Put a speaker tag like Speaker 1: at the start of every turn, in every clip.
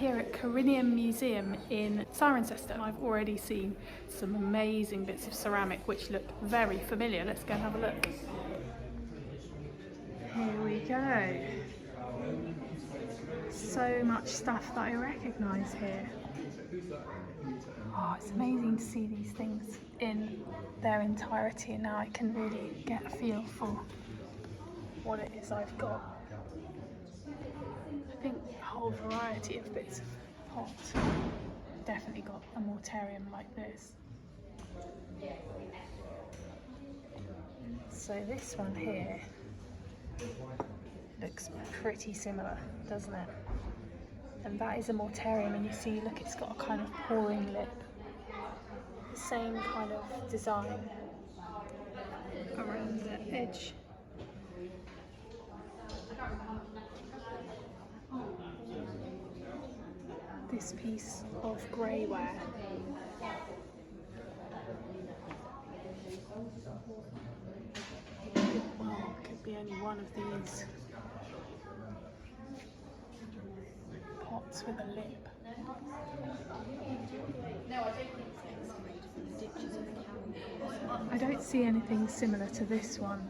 Speaker 1: here at Corinium Museum in Cirencester. I've already seen some amazing bits of ceramic which look very familiar. Let's go and have a look. Here we go. So much stuff that I recognise here. Oh, it's amazing to see these things in their entirety, and now I can really get a feel for what it is I've got. I think a whole variety of bits of pot. Definitely got a mortarium like this. So this one here looks pretty similar, doesn't it? And that is a mortarium, and you see, look, it's got a kind of pouring lip. The same kind of design around the edge. This piece of greyware. Well, could be only one of these pots with a lip. I don't see anything similar to this one.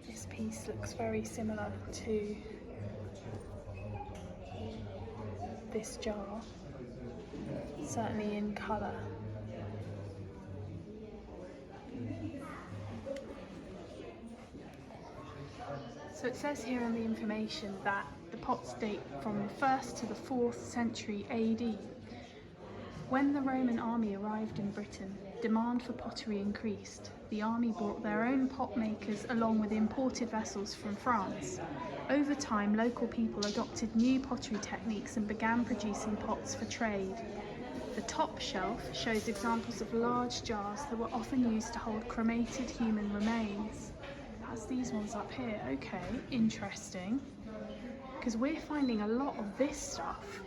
Speaker 1: This piece looks very similar to this jar, certainly in colour. So it says here in the information that the pots date from the 1st to the 4th century AD. When the Roman army arrived in Britain, demand for pottery increased. The army brought their own pot makers along with imported vessels from France. Over time, local people adopted new pottery techniques and began producing pots for trade. The top shelf shows examples of large jars that were often used to hold cremated human remains. That's these ones up here. Okay, interesting. Because we're finding a lot of this stuff.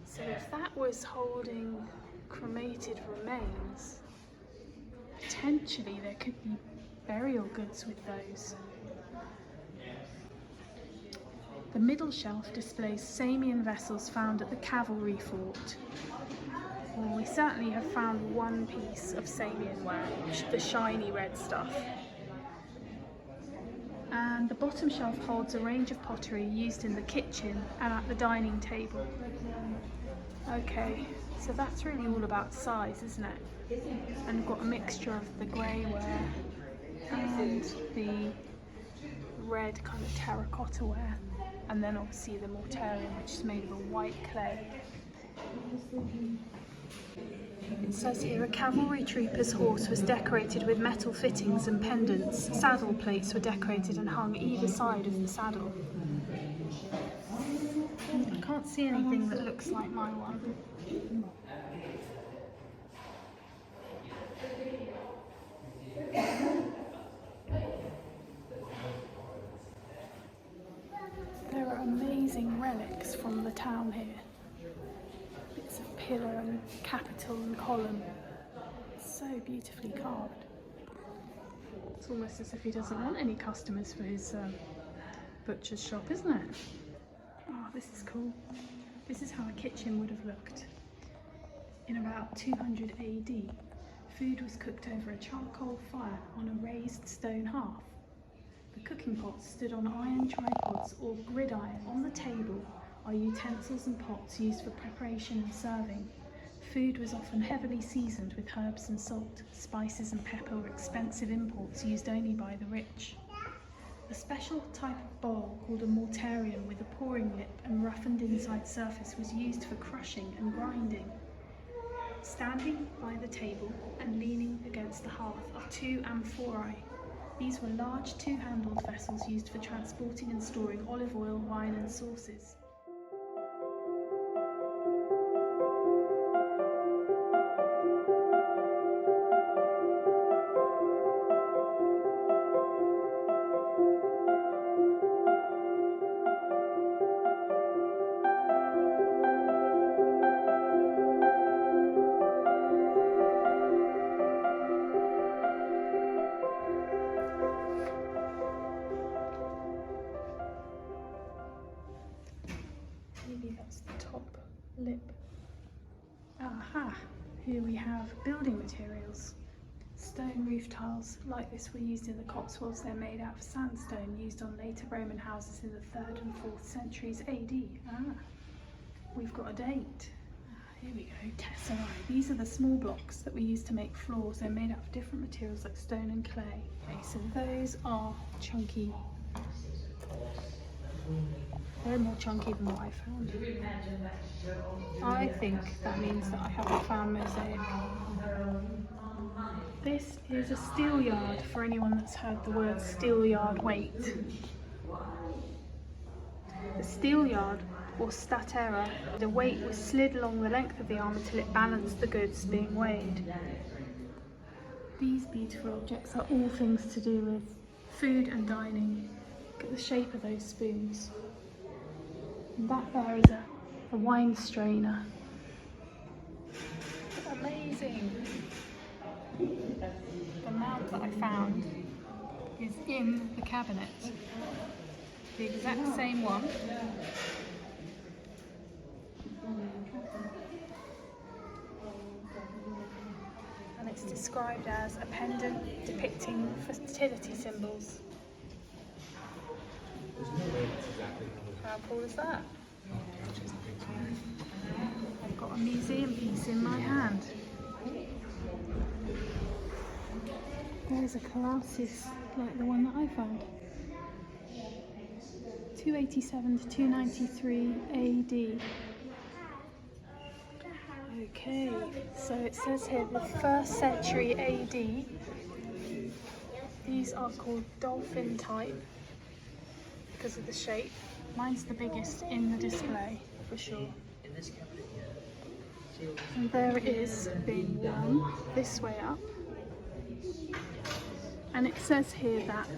Speaker 1: So if that was holding cremated remains, potentially there could be burial goods with those. The middle shelf displays Samian vessels found at the cavalry fort. Well, we certainly have found one piece of Samian ware, the shiny red stuff. And the bottom shelf holds a range of pottery used in the kitchen and at the dining table. Okay, so that's really all about size, isn't it? And we've got a mixture of the greyware and the red kind of terracotta ware, and then obviously the mortarium, which is made of a white clay. It says here a cavalry trooper's horse was decorated with metal fittings and pendants. Saddle plates were decorated and hung either side of the saddle. I can't see anything that looks like my one. There are amazing relics from the town here. Bits of pillar and capital and column. So beautifully carved. It's almost as if he doesn't want any customers for his butcher's shop, isn't it? Oh, this is cool. This is how a kitchen would have looked in about 200 AD. Food was cooked over a charcoal fire on a raised stone hearth. The cooking pots stood on iron tripods or gridiron. On the table are utensils and pots used for preparation and serving. Food was often heavily seasoned with herbs and salt. Spices and pepper were expensive imports used only by the rich. A special type of bowl called a mortarium with a pouring lip and roughened inside surface was used for crushing and grinding. Standing by the table and leaning against the hearth are two amphorae. These were large two-handled vessels used for transporting and storing olive oil, wine and sauces. Here we have building materials. Stone roof tiles like this were used in the Cotswolds. They're made out of sandstone used on later Roman houses in the 3rd and 4th centuries AD. We've got a date. Here we go, tesserae. These are the small blocks that we use to make floors. They're made out of different materials like stone and clay. Okay, so those are chunky. They're more chunky than what I found. I think that means that I haven't found mosaic. This is a steel yard, for anyone that's heard the word steel yard weight. The steel yard, or statera, the weight was slid along the length of the arm until it balanced the goods being weighed. These beautiful objects are all things to do with food and dining. Look at the shape of those spoons. And that there is a wine strainer. Amazing! The mount that I found is in the cabinet. The exact same one. And it's described as a pendant depicting fertility symbols. How cool is that? I've got a museum piece in my hand. There's a Colossus like the one that I found. 287 to 293 AD. Okay, so it says here the 1st century AD. These are called dolphin type because of the shape. Mine's the biggest in the display for sure. And there it is being worn this way up. And it says here that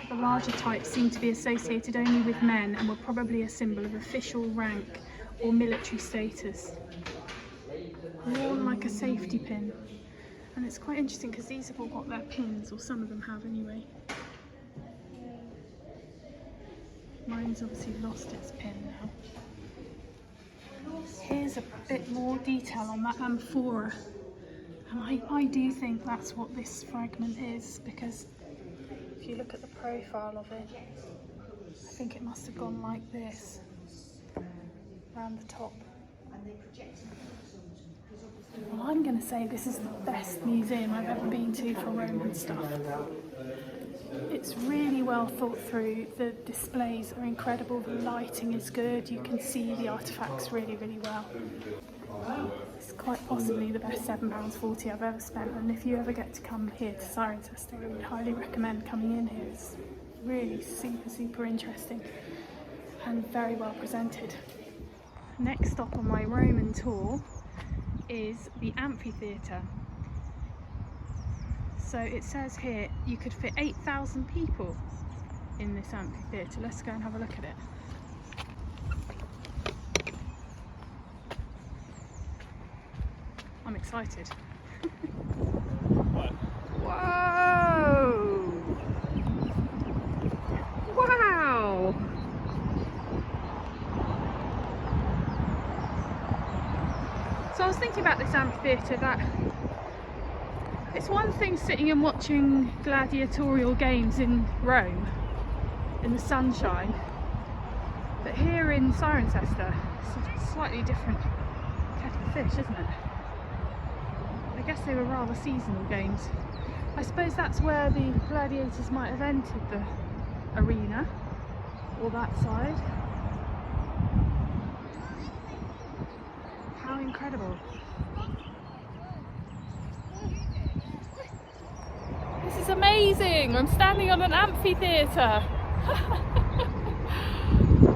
Speaker 1: the larger types seem to be associated only with men and were probably a symbol of official rank or military status. Worn like a safety pin. And it's quite interesting because these have all got their pins, or some of them have anyway. Mine's obviously lost its pin now. Here's a bit more detail on that amphora. And I do think that's what this fragment is, because if you look at the profile of it, I think it must have gone like this, around the top. Well, I'm going to say this is the best museum I've ever been to for Roman stuff. It's really well thought through, the displays are incredible, the lighting is good, you can see the artefacts really, really well. It's quite possibly the best £7.40 I've ever spent, and if you ever get to come here to Cirencester, I would highly recommend coming in here. It's really super interesting and very well presented. Next stop on my Roman tour is the amphitheatre. So it says here you could fit 8,000 people in this amphitheatre. Let's go and have a look at it. I'm excited. Whoa! Wow! So I was thinking about this amphitheatre, that it's one thing sitting and watching gladiatorial games in Rome in the sunshine, but here in Cirencester it's a slightly different kettle of fish, isn't it? I guess they were rather seasonal games. I suppose that's where the gladiators might have entered the arena, or that side. How incredible. This is amazing! I'm standing on an amphitheatre!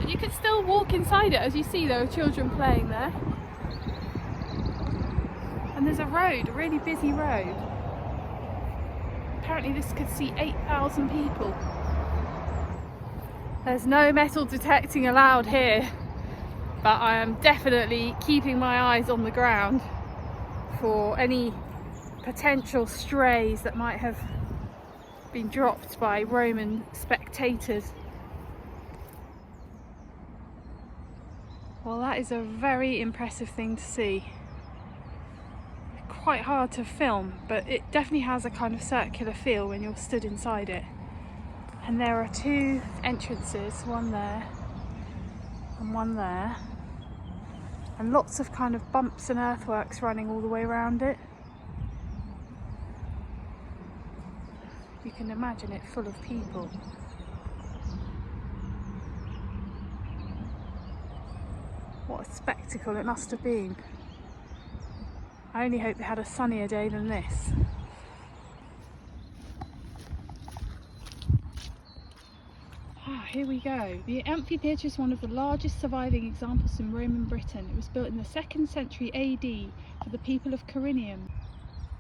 Speaker 1: You can still walk inside it, as you see there are children playing there. And there's a road, a really busy road. Apparently this could seat 8,000 people. There's no metal detecting allowed here, but I am definitely keeping my eyes on the ground for any potential strays that might have been dropped by Roman spectators. Well, that is a very impressive thing to see. quite hard to film, but it definitely has a kind of circular feel when you're stood inside it. And there are two entrances, one there and one there, and lots of kind of bumps and earthworks running all the way around it. You can imagine it full of people. What a spectacle it must have been. I only hope they had a sunnier day than this. Here we go. The amphitheatre is one of the largest surviving examples in Roman Britain. It was built in the 2nd century AD for the people of Corinium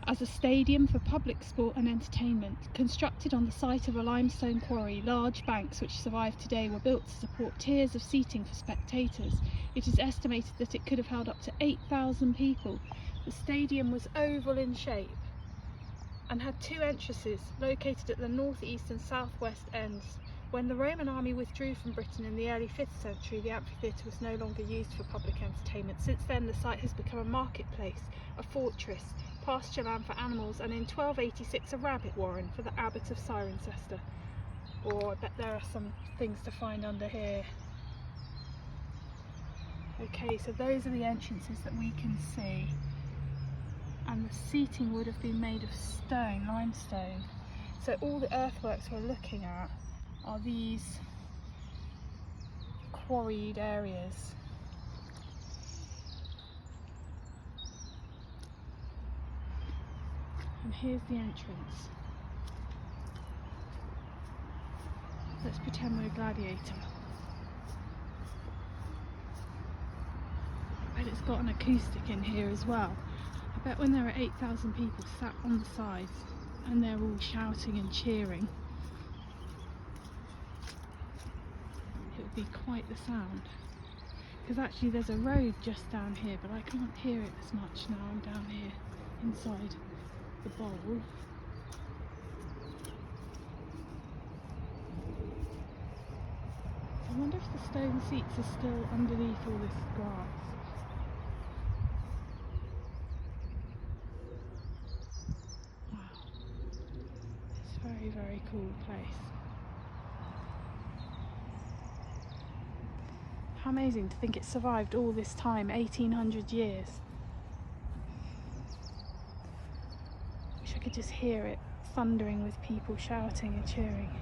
Speaker 1: as a stadium for public sport and entertainment. Constructed on the site of a limestone quarry, large banks which survive today were built to support tiers of seating for spectators. It is estimated that it could have held up to 8,000 people. The stadium was oval in shape and had two entrances located at the northeast and southwest ends. When the Roman army withdrew from Britain in the early 5th century, the amphitheatre was no longer used for public entertainment. Since then, the site has become a marketplace, a fortress, pasture land for animals, and in 1286 a rabbit warren for the abbot of Cirencester. Oh, I bet there are some things to find under here. Okay, so those are the entrances that we can see, and the seating would have been made of stone, limestone. So all the earthworks we're looking at are these quarried areas. And here's the entrance. Let's pretend we're a gladiator. I bet it's got an acoustic in here as well. I bet when there are 8,000 people sat on the sides and they're all shouting and cheering, it would be quite the sound. Because actually there's a road just down here, but I can't hear it as much now I'm down here inside the bowl. I wonder if the stone seats are still underneath all this grass. Wow, it's a very, very cool place. How amazing to think it survived all this time, 1800 years. Wish I could just hear it thundering with people shouting and cheering.